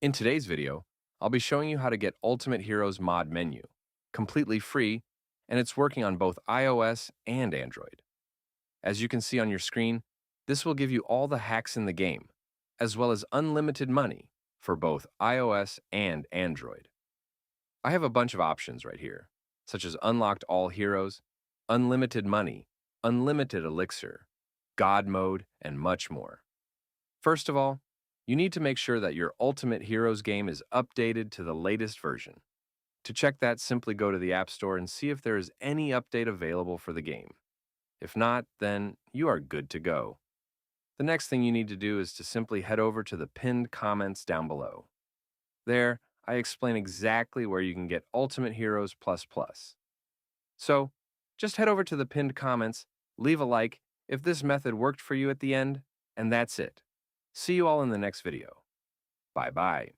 In today's video, I'll be showing you how to get Ultimate Heroes mod menu, completely free, and it's working on both iOS and Android. As you can see on your screen, this will give you all the hacks in the game, as well as unlimited money for both iOS and Android. I have a bunch of options right here, such as unlocked all heroes, unlimited money, unlimited elixir, God mode, and much more. First of all, you need to make sure that your Ultimate Heroes game is updated to the latest version. To check that, simply go to the App Store and see if there is any update available for the game. If not, then you are good to go. The next thing you need to do is to simply head over to the pinned comments down below. There, I explain exactly where you can get Ultimate Heroes Plus Plus. So, just head over to the pinned comments, leave a like if this method worked for you at the end, and that's it. See you all in the next video. Bye bye.